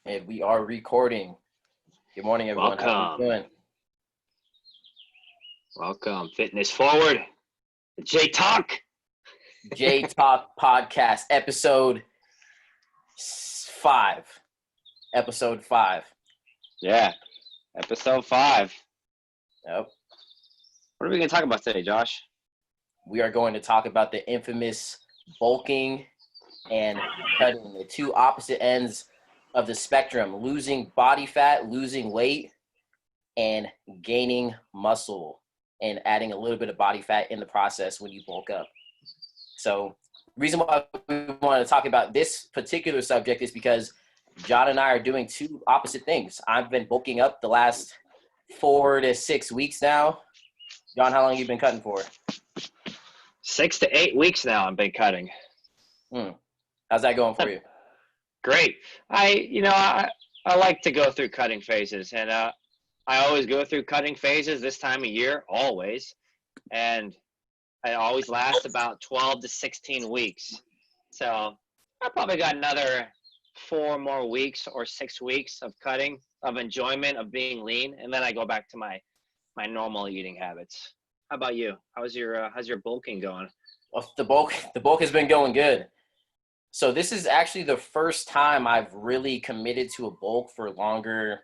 And we are recording. Good morning, everyone. How are you Welcome. doing? Welcome. Fitness Forward. J Talk. J Talk Podcast, episode 5. Episode 5. Yeah. Episode 5. Yep. What are we going to talk about today, Josh? We are going to talk about the infamous bulking and cutting, the two opposite ends of the spectrum, losing body fat, losing weight, and gaining muscle, and adding a little bit of body fat in the process when you bulk up. So the reason why we want to talk about this particular subject is because John and I are doing two opposite things. I've been bulking up the last 4 to 6 weeks now. John, how long have you been cutting for? 6 to 8 weeks now I've been cutting. How's that going for you? Great. I like to go through cutting phases, and I always go through cutting phases this time of year, always. And it always lasts about 12 to 16 weeks. So I probably got another 4 more weeks or 6 weeks of cutting, of enjoyment, of being lean, and then I go back to my normal eating habits. How about you? How's your bulking going? Well, the bulk has been going good. So this is actually the first time I've really committed to a bulk for longer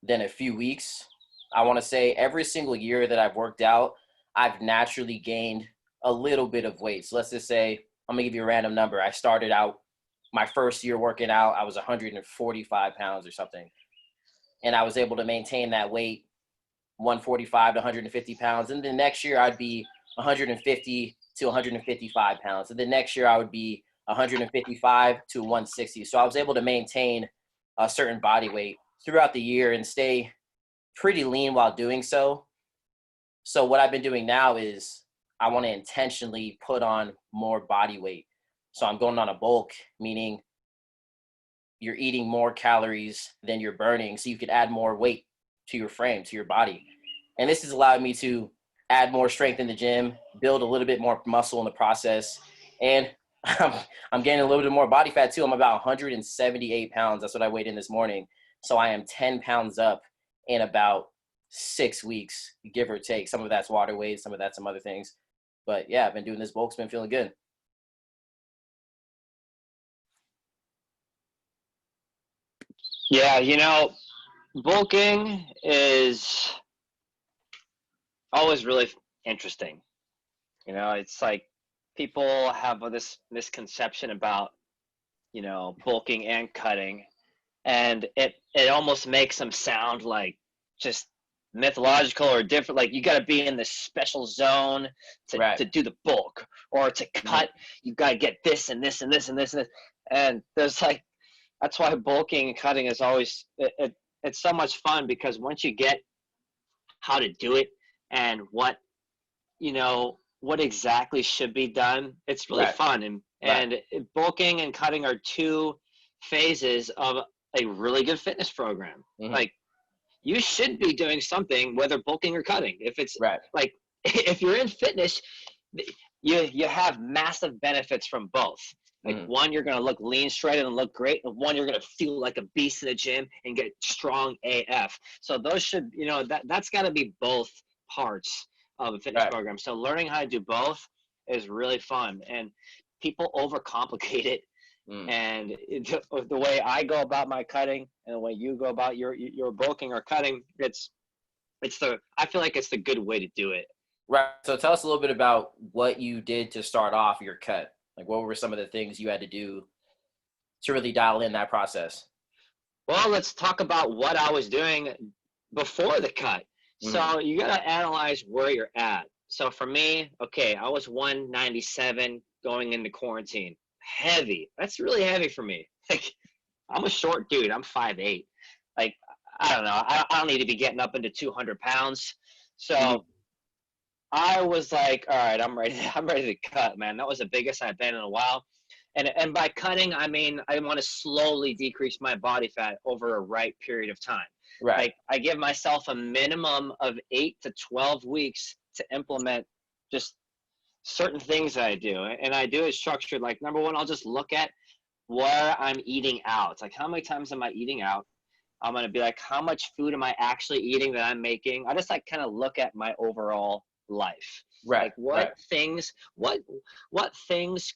than a few weeks. I want to say every single year that I've worked out, I've naturally gained a little bit of weight. So let's just say, I'm going to give you a random number. I started out my first year working out, I was 145 pounds or something. And I was able to maintain that weight, 145 to 150 pounds. And the next year I'd be 150 to 155 pounds. And the next year I would be 155 to 160. So I was able to maintain a certain body weight throughout the year and stay pretty lean while doing so. So what I've been doing now is I want to intentionally put on more body weight. So I'm going on a bulk, meaning you're eating more calories than you're burning, so you can add more weight to your frame, to your body. And this has allowed me to add more strength in the gym, build a little bit more muscle in the process, and I'm gaining a little bit more body fat too. I'm about 178 pounds. That's what I weighed in this morning. So I am 10 pounds up in about 6 weeks, give or take. Some of that's water weight, some of that's some other things. But yeah, I've been doing this bulk. It's been feeling good. Yeah, bulking is always really interesting. It's like people have this misconception about, bulking and cutting, and it almost makes them sound like just mythological or different. Like you got to be in this special zone to do the bulk, or to cut, you got to get this and this and this and this and this. And there's that's why bulking and cutting is always, it's so much fun, because once you get how to do it and what exactly should be done, it's really fun. And bulking and cutting are two phases of a really good fitness program. Like you should be doing something, whether bulking or cutting. If it's like, if you're in fitness, you have massive benefits from both. Like one, you're going to look lean, shredded, and look great. And one, you're going to feel like a beast in the gym and get strong AF. So those should, that's got to be both parts of a fitness program. So learning how to do both is really fun. And people overcomplicate it. And the way I go about my cutting and the way you go about your bulking or cutting, I feel like it's the good way to do it. Right. So tell us a little bit about what you did to start off your cut. Like, what were some of the things you had to do to really dial in that process? Well, let's talk about what I was doing before the cut. So you got to analyze where you're at. So for me, I was 197 going into quarantine. Heavy. That's really heavy for me. Like, I'm a short dude. I'm 5'8". Like, I don't know. I don't need to be getting up into 200 pounds. So I was like, all right, I'm ready to cut, man. That was the biggest I've been in a while. And by cutting, I mean, I want to slowly decrease my body fat over a right period of time. Like, I give myself a minimum of 8 to 12 weeks to implement just certain things that I do. And I do it structured. Like, number one, I'll just look at where I'm eating out. It's like, how many times am I eating out? I'm going to be like, how much food am I actually eating that I'm making? I just like kind of look at my overall life. Right. Like what things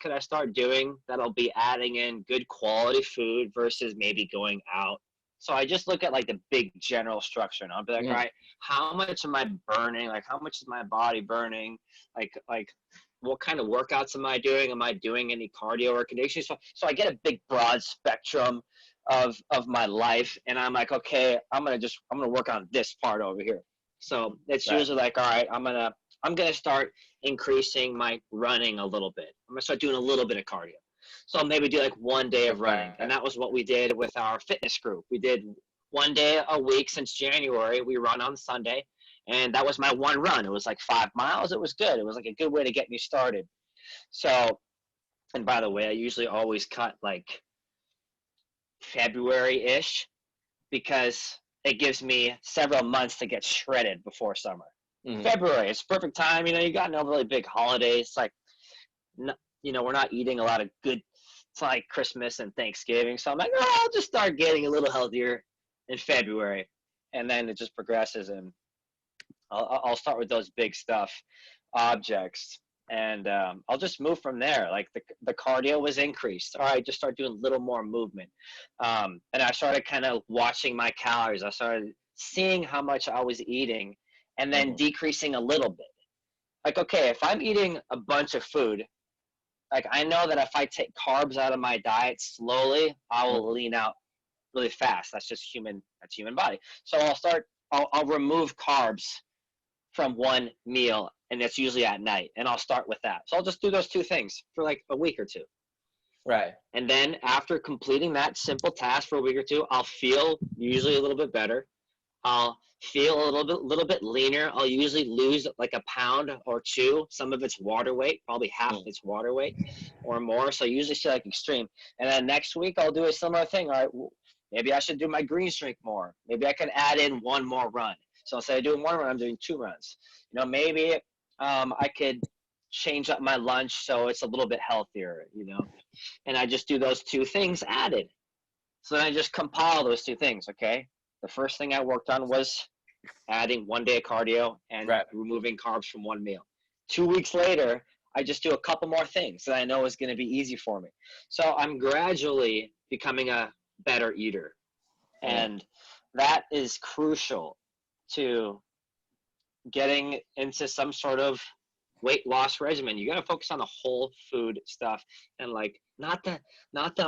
could I start doing that'll be adding in good quality food versus maybe going out? So I just look at like the big general structure, and I'll be like, all right, how much am I burning? Like, how much is my body burning? Like what kind of workouts am I doing? Am I doing any cardio or conditioning? So I get a big broad spectrum of my life, and I'm like, okay, I'm gonna work on this part over here. So it's usually like, all right, I'm gonna start increasing my running a little bit. I'm gonna start doing a little bit of cardio. So I'll maybe do like one day of running. And that was what we did with our fitness group. We did one day a week since January. We run on Sunday. And that was my one run. It was like 5 miles. It was good. It was like a good way to get me started. So, and by the way, I usually always cut like February-ish because it gives me several months to get shredded before summer. February, it's perfect time. You got no really big holidays. It's like, we're not eating a lot of good. It's like Christmas and Thanksgiving. So I'm like, I'll just start getting a little healthier in February. And then it just progresses. And I'll start with those big stuff objects. And I'll just move from there. Like the cardio was increased. All right, just start doing a little more movement. And I started kind of watching my calories. I started seeing how much I was eating and then decreasing a little bit. Like, okay, if I'm eating a bunch of food, like I know that if I take carbs out of my diet slowly, I will lean out really fast. That's just human body. So I'll remove carbs from one meal, and it's usually at night, and I'll start with that. So I'll just do those two things for like a week or two. Right. And then after completing that simple task for a week or two, I'll feel usually a little bit better. I'll feel a little bit leaner. I'll usually lose like a pound or two. Some of it's water weight, probably half of it's water weight or more. So I usually feel like extreme. And then next week I'll do a similar thing. All right, maybe I should do my greens drink more. Maybe I can add in one more run. So instead of doing one run, I'm doing 2 runs. Maybe I could change up my lunch so it's a little bit healthier, and I just do those 2 things added. So then I just compile those 2 things, okay? The first thing I worked on was adding 1 day of cardio and removing carbs from one meal. 2 weeks later, I just do a couple more things that I know is going to be easy for me. So I'm gradually becoming a better eater. And that is crucial to getting into some sort of weight loss regimen. You got to focus on the whole food stuff, and like not the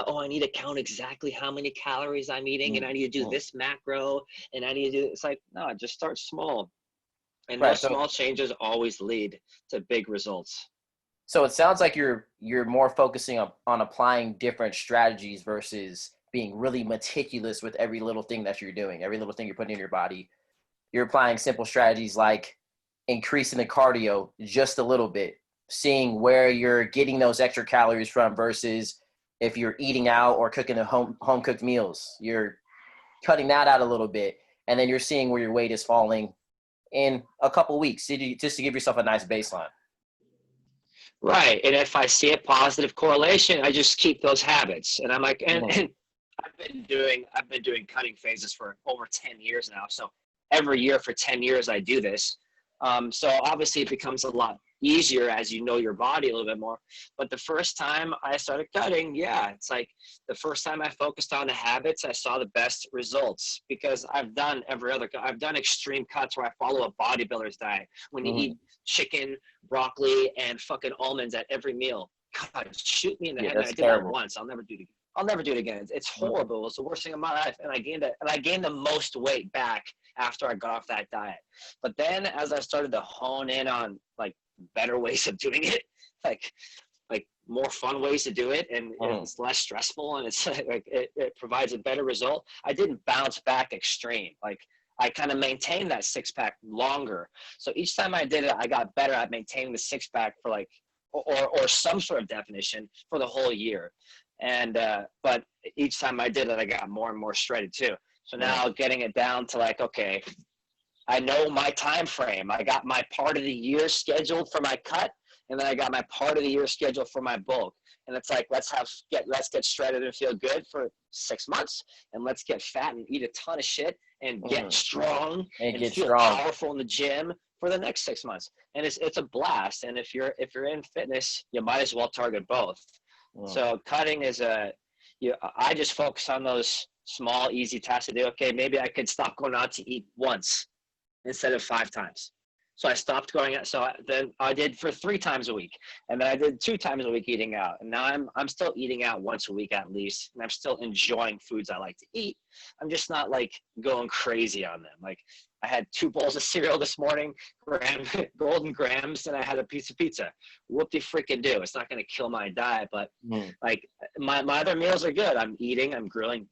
I need to count exactly how many calories I'm eating and I need to do this macro and I need to do. It's like, no, just start small, and those small changes always lead to big results. So it sounds like you're more focusing on applying different strategies versus being really meticulous with every little thing that you're doing, every little thing you're putting in your body. You're applying simple strategies like increasing the cardio just a little bit, seeing where you're getting those extra calories from versus if you're eating out or cooking a home cooked meals, you're cutting that out a little bit, and then you're seeing where your weight is falling in a couple weeks just to give yourself a nice baseline. Right. And if I see a positive correlation, I just keep those habits. And I'm like, and I've been doing cutting phases for over 10 years now. So every year for 10 years, I do this. So obviously it becomes a lot easier as you know your body a little bit more. But the first time I started cutting, it's like the first time I focused on the habits, I saw the best results because I've done extreme cuts where I follow a bodybuilder's diet. When you eat chicken, broccoli, and fucking almonds at every meal, God, shoot me in the head. I did that once. I'll never do it again. It's horrible. It's the worst thing in my life. And I gained the most weight back after I got off that diet. But then as I started to hone in on like better ways of doing it, like more fun ways to do it, and it's less stressful, and it's like it provides a better result, I didn't bounce back extreme. Like I kind of maintained that 6-pack longer. So each time I did it, I got better at maintaining the 6-pack for like or some sort of definition for the whole year. And but each time I did it, I got more and more shredded too. So now getting it down to like, okay, I know my time frame. I got my part of the year scheduled for my cut. and then I got my part of the year schedule for my bulk. And it's like, let's get shredded and feel good for 6 months, and let's get fat and eat a ton of shit and get strong and feel powerful in the gym for the next 6 months. And it's a blast. And if you're in fitness, you might as well target both. So cutting is I just focus on those small, easy tasks to do. Okay, maybe I could stop going out to eat once instead of 5 times. So I stopped going out. So then I did for 3 times a week, and then I did 2 times a week eating out. And now I'm still eating out once a week at least, and I'm still enjoying foods I like to eat. I'm just not like going crazy on them. Like I had 2 bowls of cereal this morning, Golden Grams, and I had a piece of pizza. Whoop-de-freaking do. It's not going to kill my diet, but like my other meals are good. I'm grilling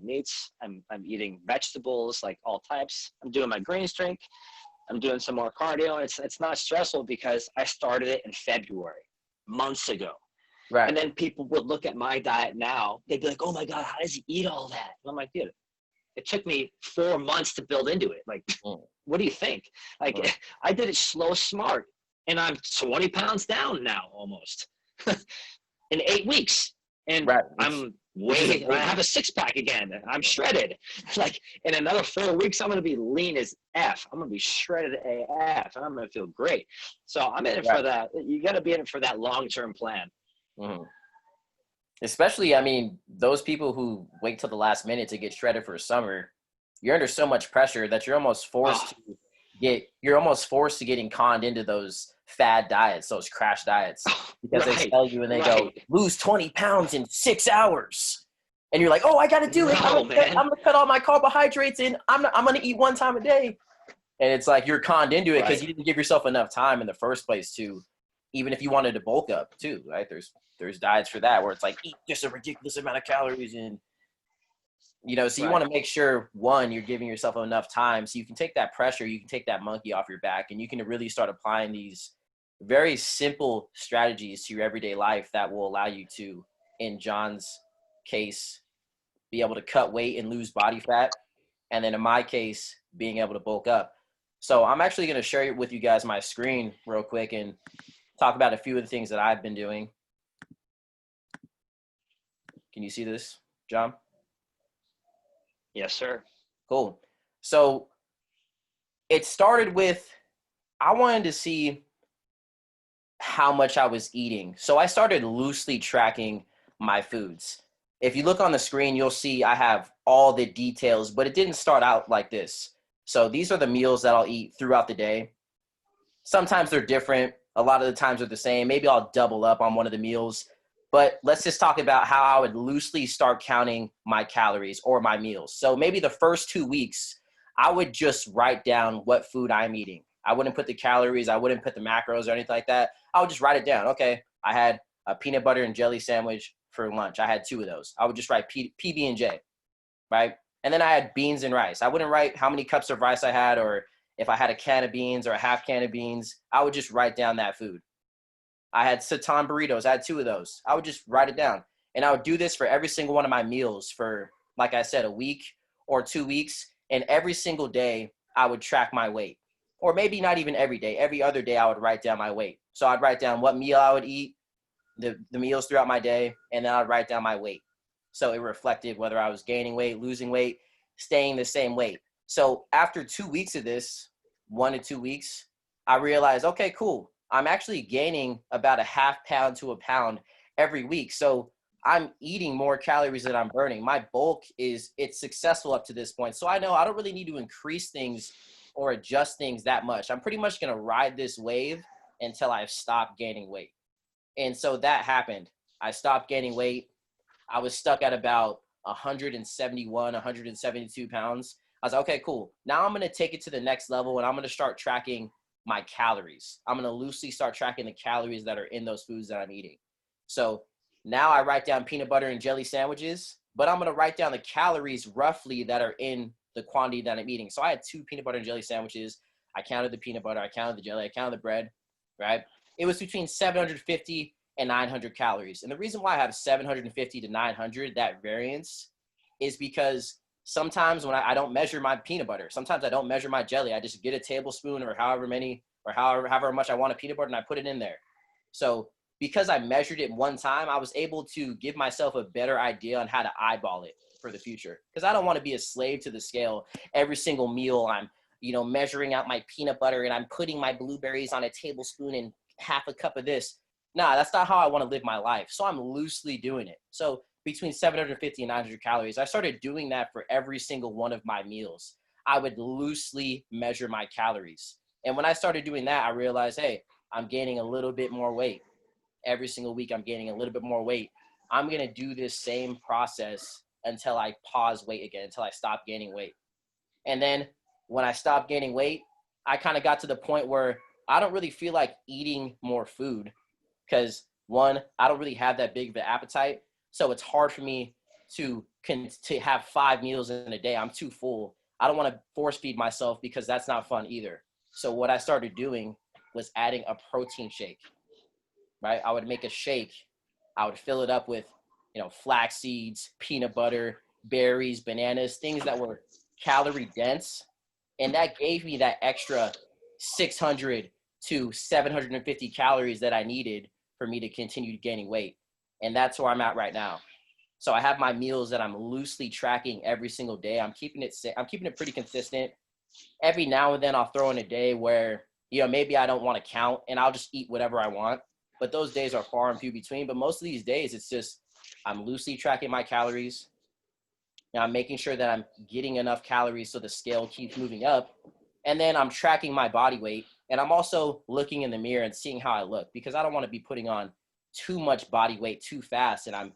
meats. I'm eating vegetables, like all types. I'm doing my greens drink. I'm doing some more cardio. It's not stressful because I started it in February, months ago. Right. And then people would look at my diet now. They'd be like, oh my God, how does he eat all that? And I'm like, dude, it took me 4 months to build into it. Like, what do you think? Like, I did it slow, smart, and I'm 20 pounds down now almost in 8 weeks. And I have a 6-pack again. I'm shredded. Like in another 4 weeks, I'm going to be lean as F. I'm going to be shredded AF, and I'm going to feel great. So I'm in it for that. You got to be in it for that long-term plan. Especially, I mean, those people who wait till the last minute to get shredded for summer, you're under so much pressure that you're almost forced to getting conned into those fad diets, those crash diets, because they tell you and they go, lose 20 pounds in 6 hours. And you're like, oh, I got to do it. I'm going to cut all my carbohydrates and I'm going to eat 1 time a day. And it's like you're conned into it because you didn't give yourself enough time in the first place to, even if you wanted to bulk up too, right? There's diets for that where it's like, eat just a ridiculous amount of calories and, so you want to make sure, one, you're giving yourself enough time so you can take that pressure, you can take that monkey off your back, and you can really start applying these very simple strategies to your everyday life that will allow you to, in John's case, be able to cut weight and lose body fat. And then in my case, being able to bulk up. So I'm actually going to share with you guys my screen real quick and talk about a few of the things that I've been doing. Can you see this, John? Yes, sir. Cool. So it started with, I wanted to see how much I was eating. So I started loosely tracking my foods. If you look on the screen, you'll see I have all the details, but it didn't start out like this. So these are the meals that I'll eat throughout the day. Sometimes they're different. A lot of the times they're the same. Maybe I'll double up on one of the meals. But let's just talk about how I would loosely start counting my calories or my meals. So maybe the first 2 weeks, I would just write down what food I'm eating. I wouldn't put the calories. I wouldn't put the macros or anything like that. I would just write it down. Okay, I had a peanut butter and jelly sandwich for lunch. I had 2 of those. I would just write PB&J, right? And then I had beans and rice. I wouldn't write how many cups of rice I had or if I had a can of beans or a half can of beans. I would just write down that food. I had seitan burritos. I had 2 of those. I would just write it down. And I would do this for every single one of my meals for, like I said, a week or 2 weeks. And every single day, I would track my weight. Or maybe not even every day. Every other day, I would write down my weight. So I'd write down what meal I would eat, the meals throughout my day, and then I'd write down my weight. So it reflected whether I was gaining weight, losing weight, staying the same weight. So after 2 weeks of this, 1 to 2 weeks, I realized, okay, cool. I'm actually gaining about a half pound to a pound every week. So I'm eating more calories than I'm burning. My bulk it's successful up to this point. So I know I don't really need to increase things or adjust things that much. I'm pretty much going to ride this wave until I've stopped gaining weight. And so that happened. I stopped gaining weight. I was stuck at about 171, 172 pounds. I was like, okay, cool. Now I'm going to take it to the next level and I'm going to start tracking my calories. I'm going to loosely start tracking the calories that are in those foods that I'm eating. So now I write down peanut butter and jelly sandwiches, but I'm going to write down the calories roughly that are in the quantity that I'm eating. So I had 2 peanut butter and jelly sandwiches. I counted the peanut butter, I counted the jelly, I counted the bread, right? It was between 750 and 900 calories. And the reason why I have 750 to 900, that variance, is because sometimes when I don't measure my peanut butter, sometimes I don't measure my jelly. I just get a tablespoon or however much I want of peanut butter and I put it in there. So because I measured it one time, I was able to give myself a better idea on how to eyeball it for the future. Because I don't want to be a slave to the scale. Every single meal I'm, measuring out my peanut butter and I'm putting my blueberries on a tablespoon and half a cup of this. Nah, that's not how I want to live my life. So I'm loosely doing it. So between 750 and 900 calories, I started doing that for every single one of my meals. I would loosely measure my calories. And when I started doing that, I realized, hey, I'm gaining a little bit more weight. Every single week, I'm gaining a little bit more weight. I'm going to do this same process until I pause weight again, until I stop gaining weight. And then when I stopped gaining weight, I kind of got to the point where I don't really feel like eating more food because, one, I don't really have that big of an appetite. So it's hard for me to have 5 meals in a day. I'm too full. I don't want to force feed myself because that's not fun either. So what I started doing was adding a protein shake, right? I would make a shake. I would fill it up with, flax seeds, peanut butter, berries, bananas, things that were calorie dense. And that gave me that extra 600 to 750 calories that I needed for me to continue gaining weight. And that's where I'm at right now. So I have my meals that I'm loosely tracking every single day. I'm keeping it pretty consistent. Every now and then I'll throw in a day where, maybe I don't want to count and I'll just eat whatever I want. But those days are far and few between. But most of these days, it's just I'm loosely tracking my calories. I'm making sure that I'm getting enough calories so the scale keeps moving up. And then I'm tracking my body weight. And I'm also looking in the mirror and seeing how I look because I don't want to be putting on too much body weight too fast. And I'm,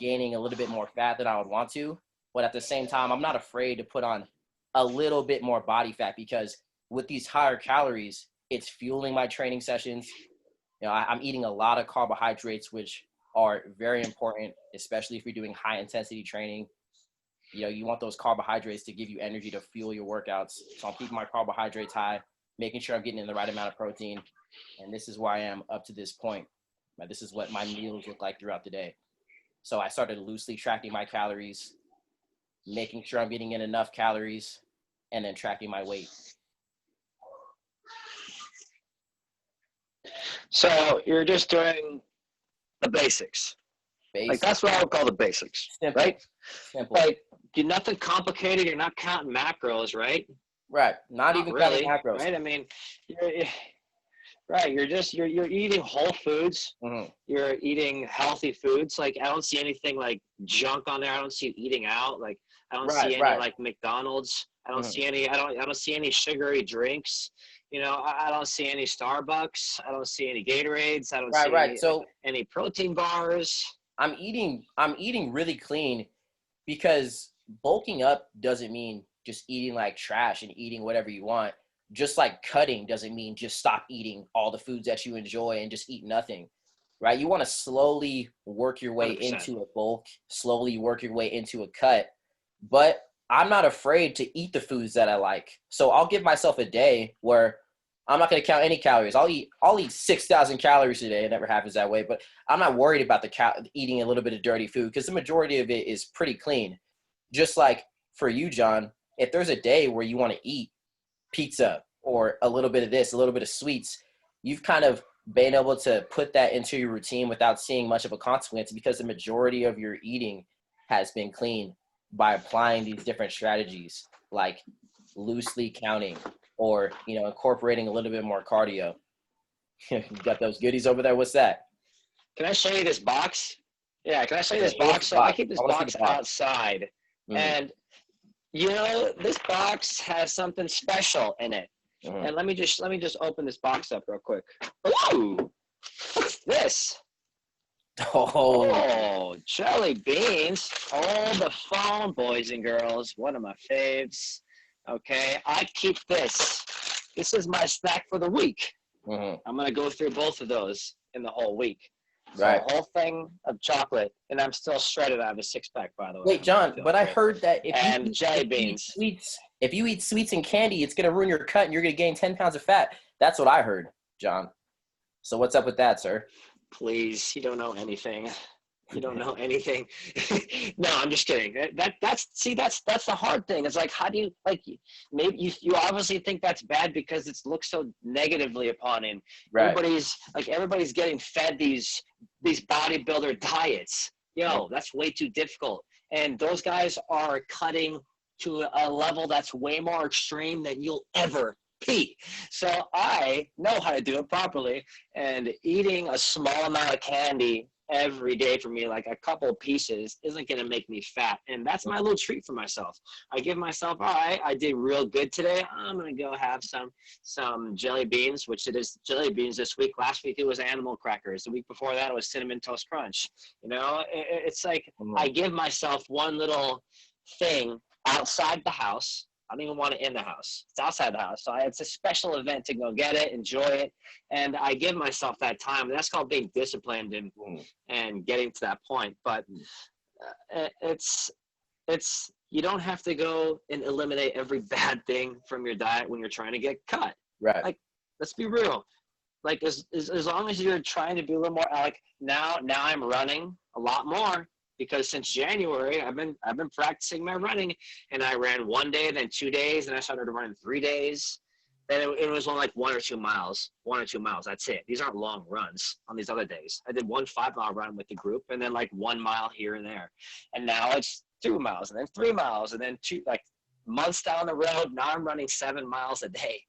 gaining a little bit more fat than I would want to. But at the same time, I'm not afraid to put on a little bit more body fat because with these higher calories, it's fueling my training sessions. I'm eating a lot of carbohydrates, which are very important, especially if you're doing high intensity training. You want those carbohydrates to give you energy to fuel your workouts. So I'm keeping my carbohydrates high, making sure I'm getting in the right amount of protein. And this is where I am up to this point. This is what my meals look like throughout the day. So I started loosely tracking my calories, making sure I'm getting in enough calories, and then tracking my weight. So you're just doing the basics. Like that's what I would call the basics, simple, right? Simple. Like you're nothing complicated. You're not counting macros, right? Right. Not even really, counting macros. Right. I mean, right. You're eating whole foods. Mm-hmm. You're eating healthy foods. Like I don't see anything like junk on there. I don't see you eating out. Like I don't see any like McDonald's. I don't see any. I don't see any sugary drinks. I don't see any Starbucks. I don't see any Gatorades. I don't see any protein bars. I'm eating really clean because bulking up doesn't mean just eating like trash and eating whatever you want. Just like cutting doesn't mean just stop eating all the foods that you enjoy and just eat nothing, right? You want to slowly work your way 100%. into a bulk, slowly work your way into a cut. But I'm not afraid to eat the foods that I like. So I'll give myself a day where I'm not going to count any calories. I'll eat 6,000 calories a day. It never happens that way, but I'm not worried about eating a little bit of dirty food because the majority of it is pretty clean. Just like for you, John, if there's a day where you want to eat pizza or a little bit of this, a little bit of sweets, you've kind of been able to put that into your routine without seeing much of a consequence because the majority of your eating has been clean by applying these different strategies like loosely counting or, incorporating a little bit more cardio. You got those goodies over there. What's that? Can I show you this box? Yeah, can I show you this box? So I keep this box outside. Mm-hmm. And, this box has something special in it. Mm-hmm. And let me just open this box up real quick. Ooh, what's this? Oh, jelly beans. Oh, the phone, boys and girls. One of my faves. Okay, I keep this. This is my snack for the week. Mm-hmm. I'm going to go through both of those in the whole week. Right. So a whole thing of chocolate, and I'm still shredded. I have a 6-pack, by the way. Wait, John, but I heard that if you eat sweets and candy, it's going to ruin your cut and you're going to gain 10 pounds of fat. That's what I heard, John. So what's up with that, sir? Please, you don't know anything. You don't know anything. No, I'm just kidding. That's the hard thing. It's like, how do you, like, maybe you obviously think that's bad because it's looked so negatively upon him. Right. Everybody's getting fed these bodybuilder diets. Yo, that's way too difficult. And those guys are cutting to a level that's way more extreme than you'll ever be. So I know how to do it properly, and eating a small amount of candy every day for me, like a couple of pieces, isn't going to make me fat. And that's my little treat for myself. I give myself, all right, I did real good today. I'm going to go have some jelly beans, which it is jelly beans this week. Last week it was animal crackers. The week before that it was cinnamon toast crunch. You know, it's like I give myself one little thing outside the house. I don't even want it in the house. It's outside the house. So it's a special event to go get it, enjoy it. And I give myself that time. And that's called being disciplined and getting to that point. But it's you don't have to go and eliminate every bad thing from your diet when you're trying to get cut. Right. Like, let's be real. Like, as long as you're trying to be a little more, like, now I'm running a lot more. Because since January, I've been practicing my running, and I ran 1 day, then 2 days, and I started running 3 days. Then it was only like 1 or 2 miles. That's it. These aren't long runs on these other days. I did 1 5-mile run with the group, and then like 1 mile here and there. And now it's 2 miles, and then 3 miles, and then 2. Like, months down the road, now I'm running 7 miles a day.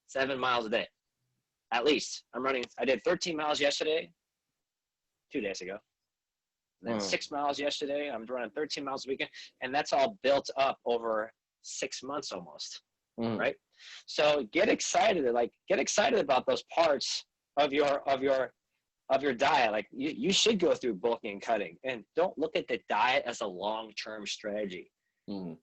7 miles a day, at least. I did 13 miles yesterday, 2 days ago. And then 6 miles yesterday. I'm running 13 miles a weekend, and that's all built up over 6 months almost, right? So get excited about those parts of your diet. Like, you should go through bulking and cutting, and don't look at the diet as a long-term strategy.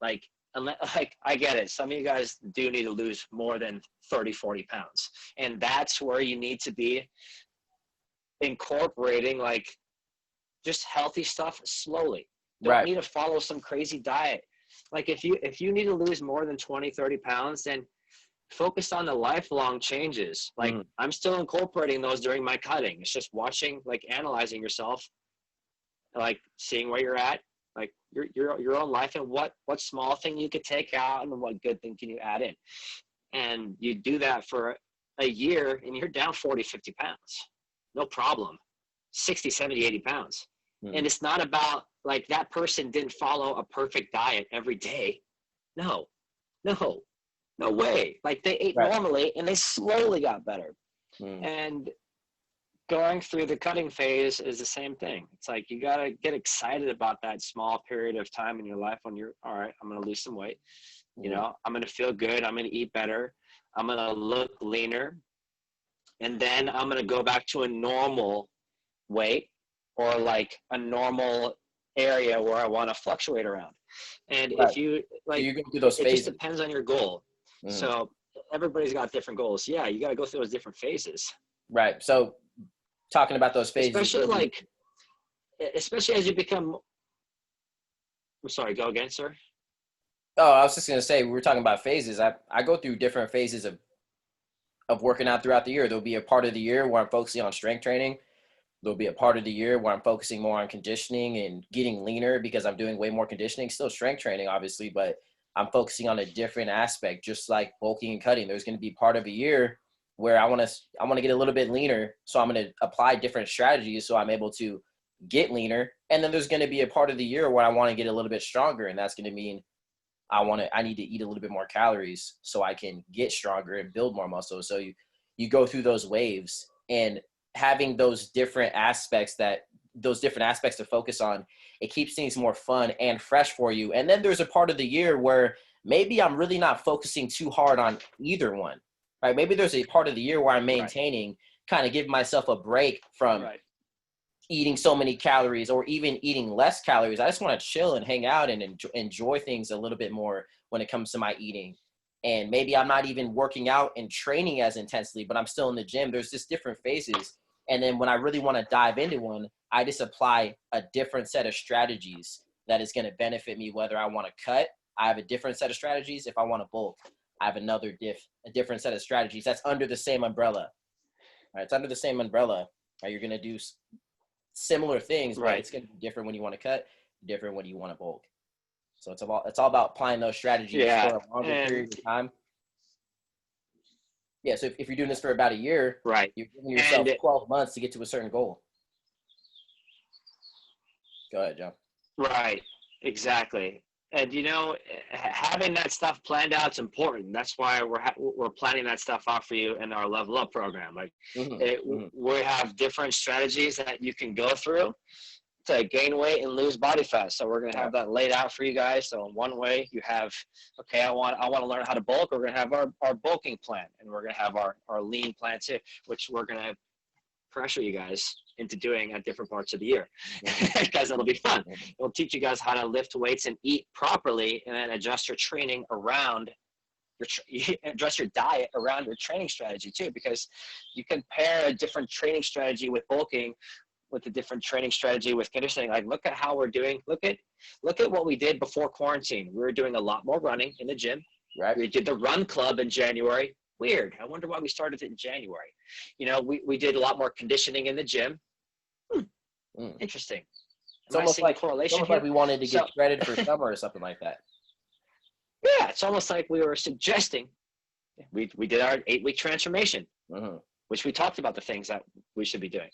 Like, I get it. Some of you guys do need to lose more than 30, 40 pounds, and that's where you need to be incorporating, like, just healthy stuff slowly. Don't need to follow some crazy diet. Like, if you need to lose more than 20, 30 pounds, then focus on the lifelong changes. Like, I'm still incorporating those during my cutting. It's just watching, like, analyzing yourself, like, seeing where you're at, like your own life, and what small thing you could take out and what good thing can you add in. And you do that for a year, and you're down 40, 50 pounds. No problem. 60, 70, 80 pounds. And it's not about, like, that person didn't follow a perfect diet every day. No way. Like, they ate normally, and they slowly got better. And going through the cutting phase is the same thing. It's like, you got to get excited about that small period of time in your life when you're, all right, I'm going to lose some weight. You know, I'm going to feel good. I'm going to eat better. I'm going to look leaner. And then I'm going to go back to a normal weight, or like a normal area where I want to fluctuate around. And if you, like, you go through those phases. It just depends on your goal. So everybody's got different goals. Yeah, you got to go through those different phases. Right. So talking about those phases. Especially as you become, I'm sorry, go again, sir. Oh, I was just going to say, we were talking about phases. I go through different phases of working out throughout the year. There'll be a part of the year where I'm focusing on strength training. There'll be a part of the year where I'm focusing more on conditioning and getting leaner because I'm doing way more conditioning, still strength training, obviously, but I'm focusing on a different aspect, just like bulking and cutting. There's going to be part of a year where I want to get a little bit leaner. So I'm going to apply different strategies so I'm able to get leaner. And then there's going to be a part of the year where I want to get a little bit stronger. And that's going to mean I need to eat a little bit more calories so I can get stronger and build more muscle. So you go through those waves, and having those different aspects to focus on, it keeps things more fun and fresh for you. And then there's a part of the year where maybe I'm really not focusing too hard on either one, right? Maybe there's a part of the year where I'm maintaining, kind of give myself a break from eating so many calories, or even eating less calories. I just want to chill and hang out and enjoy things a little bit more when it comes to my eating. And maybe I'm not even working out and training as intensely, but I'm still in the gym. There's just different phases. And then when I really want to dive into one, I just apply a different set of strategies that is going to benefit me. Whether I want to cut, I have a different set of strategies. If I want to bulk, I have a different set of strategies. That's under the same umbrella. Right? It's under the same umbrella. Right? You're going to do similar things, but Right. it's going to be different when you want to cut, different when you want to bulk. So it's all about applying those strategies Yeah. for a longer And period of time. Yeah, so if you're doing this for about a year, right. you're giving yourself And 12 months to get to a certain goal. Go ahead, John. right. Exactly. And having that stuff planned out is important. That's why we're planning that stuff out for you in our Level Up program. Like, we have different strategies that you can go through to gain weight and lose body fat. So we're going to have that laid out for you guys. So in one way, you have, okay, I want to learn how to bulk. We're going to have our bulking plan, and we're going to have our lean plan too, which we're going to pressure you guys into doing at different parts of the year, because it'll be fun. It'll teach you guys how to lift weights and eat properly, and then adjust your training around adjust your diet around your training strategy too, because you can pair a different training strategy with bulking with a different training strategy with conditioning. Like, look at how we're doing. Look at what we did before quarantine. We were doing a lot more running in the gym. Right. We did the run club in January. Weird. I wonder why we started it in January. We did a lot more conditioning in the gym. Interesting. It's almost like we wanted to get shredded for summer or something like that. Yeah, it's almost like we were suggesting. We did our 8-week transformation, which we talked about the things that we should be doing.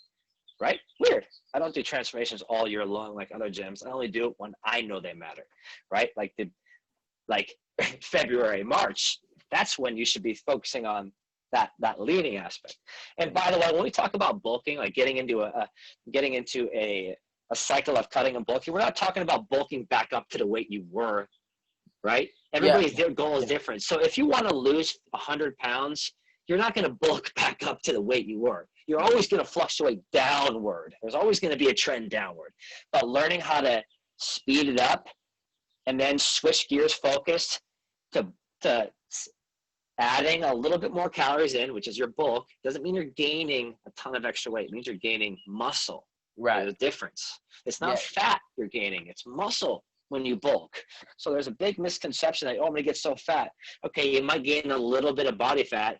Right? Weird. I don't do transformations all year long like other gyms. I only do it when I know they matter. Right? Like February, March. That's when you should be focusing on that leaning aspect. And by the way, when we talk about bulking, like getting into a cycle of cutting and bulking, we're not talking about bulking back up to the weight you were, right? Everybody's goal is different. So if you want to lose 100 pounds, you're not going to bulk back up to the weight you were. You're always going to fluctuate downward. There's always going to be a trend downward. But learning how to speed it up and then switch gears focused to adding a little bit more calories in, which is your bulk, doesn't mean you're gaining a ton of extra weight. It means you're gaining muscle. Right. There's a difference. It's not fat you're gaining. It's muscle when you bulk. So there's a big misconception that, I'm going to get so fat. Okay, you might gain a little bit of body fat,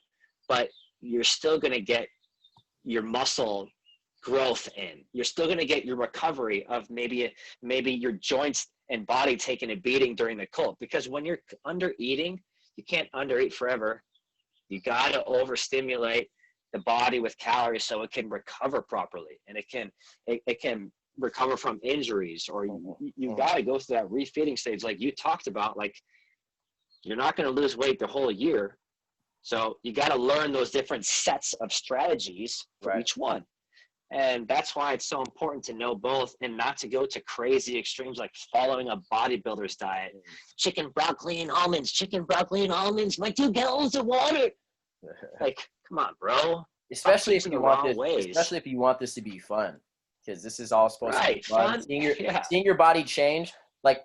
but you're still going to get your muscle growth in. You're still going to get your recovery of maybe your joints and body taking a beating during the cold. Because when you're under eating, you can't undereat forever. You got to overstimulate the body with calories so it can recover properly, and it can recover from injuries, or you got to go through that refeeding stage like you talked about. Like, you're not going to lose weight the whole year. So you got to learn those different sets of strategies for each one. And that's why it's so important to know both and not to go to crazy extremes like following a bodybuilder's diet. Chicken, broccoli, and almonds, my 2 gallons of water. Like, come on, bro. Especially if you want this to be fun, because this is all supposed to be fun. Seeing your body change. Like,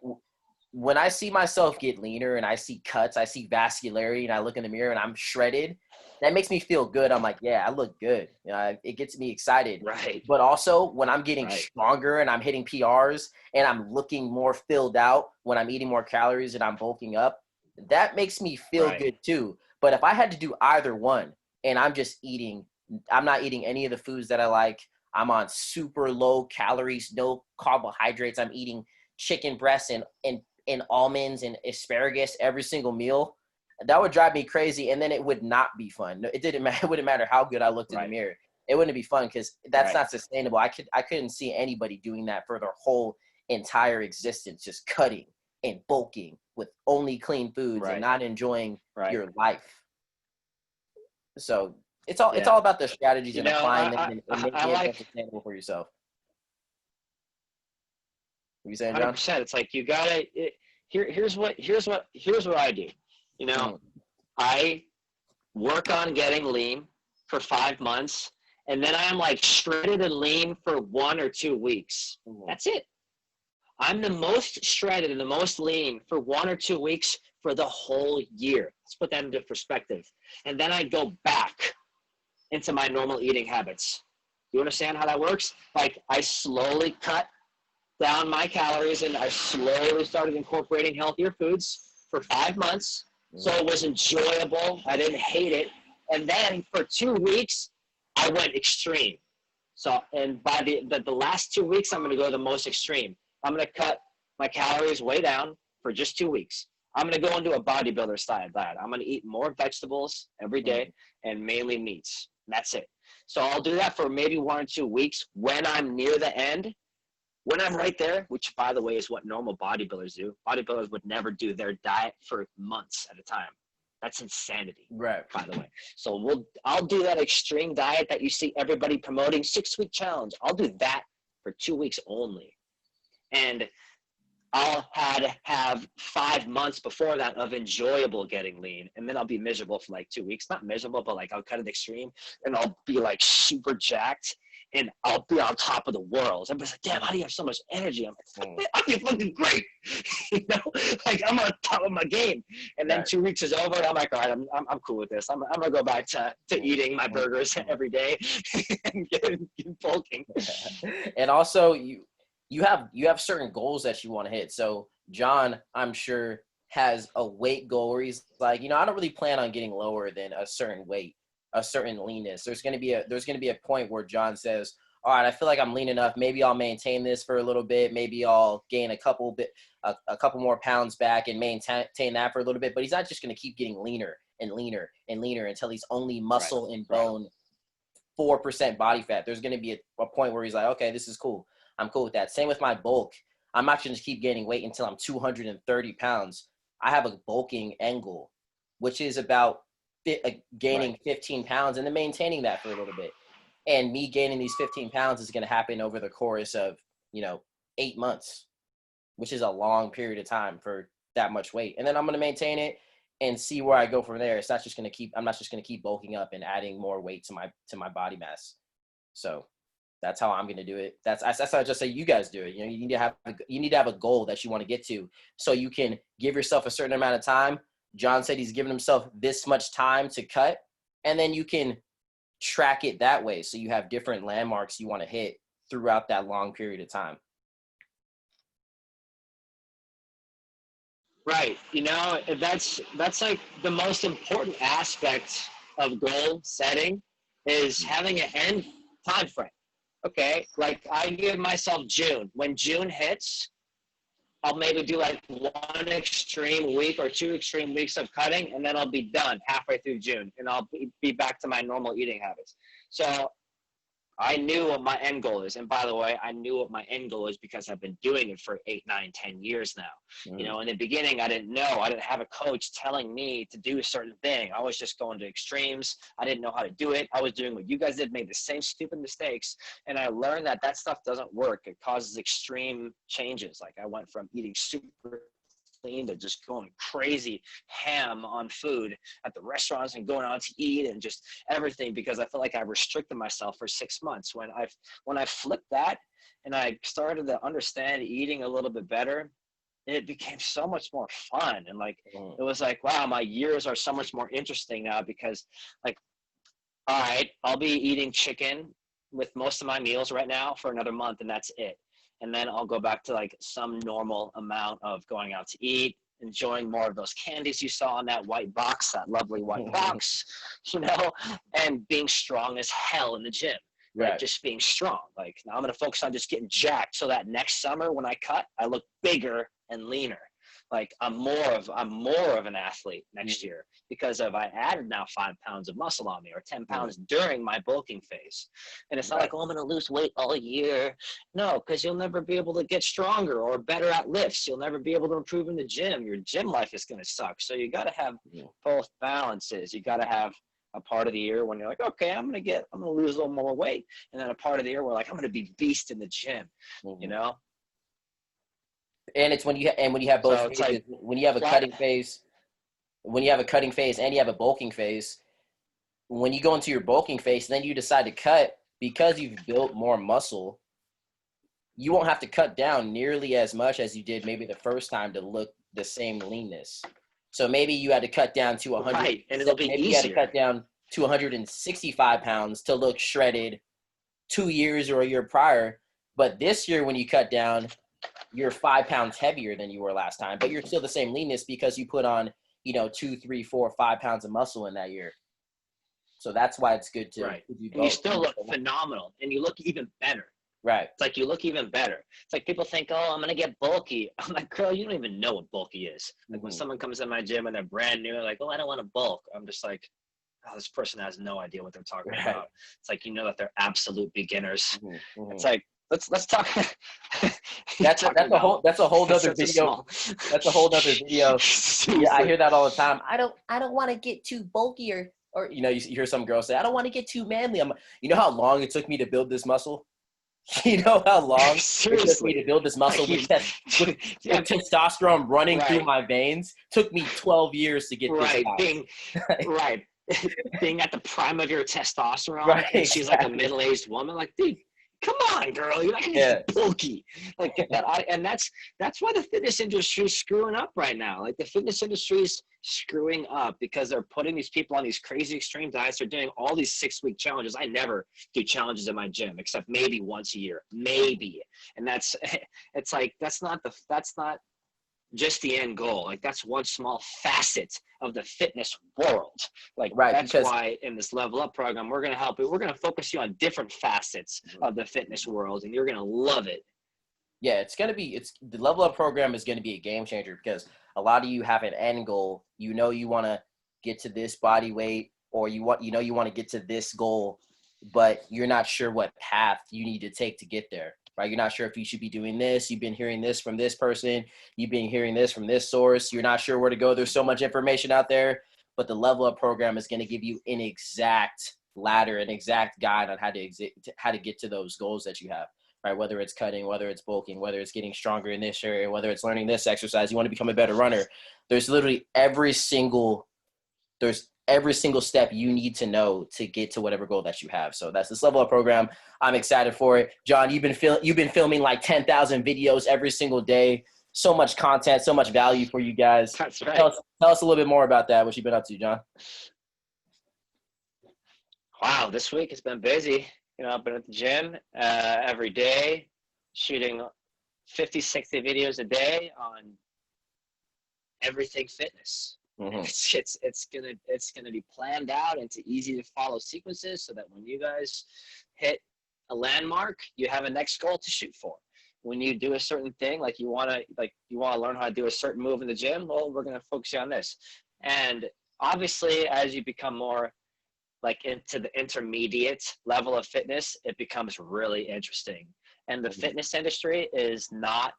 when I see myself get leaner and I see cuts, I see vascularity, and I look in the mirror and I'm shredded, that makes me feel good. I'm like, yeah, I look good. It gets me excited. Right. But also when I'm getting stronger and I'm hitting PRs and I'm looking more filled out when I'm eating more calories and I'm bulking up, that makes me feel good too. But if I had to do either one and I'm not eating any of the foods that I like, I'm on super low calories, no carbohydrates, I'm eating chicken breasts and almonds and asparagus every single meal, that would drive me crazy, and then it would not be fun. It didn't matter. It wouldn't matter how good I looked in the mirror. It wouldn't be fun, because that's not sustainable. I couldn't see anybody doing that for their whole entire existence, just cutting and bulking with only clean foods and not enjoying your life. So it's all about the strategies and applying them and making it sustainable for yourself. What are you saying, John? 100%. It's like you gotta. Here's what I do. I work on getting lean for 5 months, and then I'm like shredded and lean for 1 or 2 weeks. That's it. I'm the most shredded and the most lean for 1 or 2 weeks for the whole year. Let's put that into perspective. And then I go back into my normal eating habits. You understand how that works? Like, I slowly cut down my calories, and I slowly started incorporating healthier foods for 5 months. So it was enjoyable. I didn't hate it. And then for 2 weeks, I went extreme. So, and by the last 2 weeks, I'm going to go the most extreme. I'm going to cut my calories way down for just 2 weeks. I'm going to go into a bodybuilder style diet. I'm going to eat more vegetables every day and mainly meats. That's it. So I'll do that for maybe 1 or 2 weeks. When I'm near the end, when I'm right there, which by the way is what normal bodybuilders do. Bodybuilders would never do their diet for months at a time. That's insanity, Right. by the way. So I'll do that extreme diet that you see everybody promoting, 6-week challenge. I'll do that for 2 weeks only. And I'll have 5 months before that of enjoyable getting lean. And then I'll be miserable for like 2 weeks. Not miserable, but like I'll cut it extreme and I'll be like super jacked and I'll be on top of the world. Everybody's like, damn, how do you have so much energy? I'm like, I feel fucking great. You know, like I'm on top of my game. And then 2 weeks is over and I'm like, all right, I'm cool with this. I'm gonna go back to eating my burgers every day and get bulking. And also you have certain goals that you want to hit. So Jon, I'm sure, has a weight goal where he's like, I don't really plan on getting lower than a certain weight, a certain leanness. There's going to be a point where Jon says, all right, I feel like I'm lean enough. Maybe I'll maintain this for a little bit. Maybe I'll gain a couple more pounds back and maintain that for a little bit. But he's not just going to keep getting leaner and leaner and leaner until he's only muscle and bone, 4% body fat. There's going to be a point where he's like, okay, this is cool. I'm cool with that. Same with my bulk. I'm not going to keep gaining weight until I'm 230 pounds. I have a bulking end goal, which is about gaining 15 pounds and then maintaining that for a little bit. And me gaining these 15 pounds is going to happen over the course of, 8 months, which is a long period of time for that much weight. And then I'm going to maintain it and see where I go from there. I'm not just going to keep bulking up and adding more weight to my body mass. So that's how I'm going to do it. That's how I just say you guys do it. You need to have a goal that you want to get to, so you can give yourself a certain amount of time. Jon said he's given himself this much time to cut, and then you can track it that way. So you have different landmarks you want to hit throughout that long period of time. Right. That's like the most important aspect of goal setting is having an end time frame. Okay, like I give myself June. When June hits, I'll maybe do like 1 extreme week or 2 extreme weeks of cutting, and then I'll be done halfway through June, and I'll be back to my normal eating habits. So I knew what my end goal is. And by the way, I knew what my end goal is because I've been doing it for 8, 9, 10 years now. In the beginning, I didn't know. I didn't have a coach telling me to do a certain thing. I was just going to extremes. I didn't know how to do it. I was doing what you guys did, made the same stupid mistakes. And I learned that stuff doesn't work. It causes extreme changes. Like I went from eating super clean to just going crazy ham on food at the restaurants and going out to eat and just everything because I felt like I restricted myself for 6 months. When I flipped that and I started to understand eating a little bit better, it became so much more fun. And like it was like, wow, my years are so much more interesting now because like, all right, I'll be eating chicken with most of my meals right now for another month and that's it. And then I'll go back to like some normal amount of going out to eat, enjoying more of those candies you saw in that white box, that lovely white box, and being strong as hell in the gym. Right. Like just being strong. Like now I'm going to focus on just getting jacked so that next summer when I cut, I look bigger and leaner. Like I'm more of an athlete next year because I added now 5 pounds of muscle on me or 10 pounds during my bulking phase. And it's not like, I'm going to lose weight all year. No, because you'll never be able to get stronger or better at lifts. You'll never be able to improve in the gym. Your gym life is going to suck. So you got to have both balances. You got to have a part of the year when you're like, okay, I'm going to lose a little more weight. And then a part of the year where like, I'm going to be beast in the gym, And it's when you have both phases, like when you have a cutting phase, and you have a bulking phase. When you go into your bulking phase, then you decide to cut because you've built more muscle. You won't have to cut down nearly as much as you did maybe the first time to look the same leanness. So maybe you had to cut down to 100. Right, and it'll be maybe easier. You had to cut down to 165 pounds to look shredded 2 years or a year prior. But this year, when you cut down, you're 5 pounds heavier than you were last time, but you're still the same leanness because you put on, 2, 3, 4, 5 pounds of muscle in that year. So that's why it's good to Right. do both. And you still look phenomenal, and you look even better. Right. It's like you look even better. It's like people think, oh, I'm going to get bulky. I'm like, girl, you don't even know what bulky is. Like when someone comes in my gym and they're brand new, like, oh, I don't want to bulk. I'm just like, oh, this person has no idea what they're talking about. It's like, you know that they're absolute beginners. It's like, let's talk. That's a whole other video. That's a whole other video. Yeah, I hear that all the time. I don't want to get too bulky or you hear some girls say, I don't want to get too manly. You know how long it took me to build this muscle? You know how long it took me to build this muscle with testosterone running through my veins? Took me 12 years to get this out. Being at the prime of your testosterone, and she's like a middle-aged woman, like, dude, come on, girl, you're not gonna get bulky like that. And that's why the fitness industry is screwing up right now. Like the fitness industry is screwing up because they're putting these people on these crazy extreme diets. They're doing all these 6-week challenges. I never do challenges in my gym except maybe once a year, maybe. And it's like that's not just the end goal. Like that's one small facet of the fitness world. Like that's why in this level up program, we're going to help you. We're going to focus you on different facets of the fitness world, and you're going to love it. Yeah, the level up program is going to be a game changer because a lot of you have an end goal. You want to get to this body weight, or you want to get to this goal, but you're not sure what path you need to take to get there. Right? You're not sure if you should be doing this. You've been hearing this from this person. You've been hearing this from this source. You're not sure where to go. There's so much information out there, but the level up program is going to give you an exact ladder, an exact guide on how to get to those goals that you have, right? Whether it's cutting, whether it's bulking, whether it's getting stronger in this area, whether it's learning this exercise, you want to become a better runner. There's literally every single step you need to know to get to whatever goal that you have. So that's this level up program. I'm excited for it. Jon, you've been filming like 10,000 videos every single day. So much content, so much value for you guys. That's right. Tell us a little bit more about that. What you've been up to, Jon? Wow, this week it's been busy. I've been at the gym every day, shooting 50, 60 videos a day on everything fitness. It's gonna be planned out into easy to follow sequences so that when you guys hit a landmark, you have a next goal to shoot for. When you do a certain thing, like you wanna learn how to do a certain move in the gym, well, we're gonna focus you on this. And obviously, as you become more like into the intermediate level of fitness, it becomes really interesting. And the fitness industry is not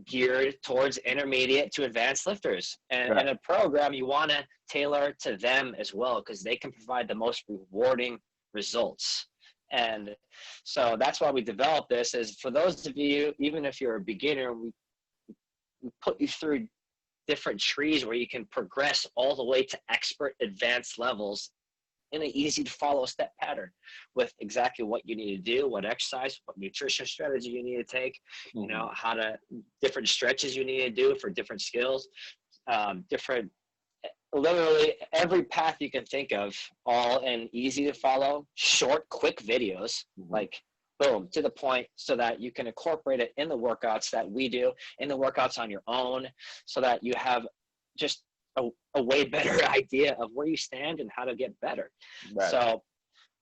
geared towards intermediate to advanced lifters, and in a program you want to tailor to them as well because they can provide the most rewarding results. And so that's why we developed this, is for those of you, even if you're a beginner, we put you through different trees where you can progress all the way to expert advanced levels in an easy to follow step pattern with exactly what you need to do, what exercise, what nutrition strategy you need to take, different stretches you need to do for different skills, literally every path you can think of, all in easy to follow, short, quick videos, like boom, to the point, so that you can incorporate it in the workouts that we do, in the workouts on your own, so that you have just a way better idea of where you stand and how to get better. Right. So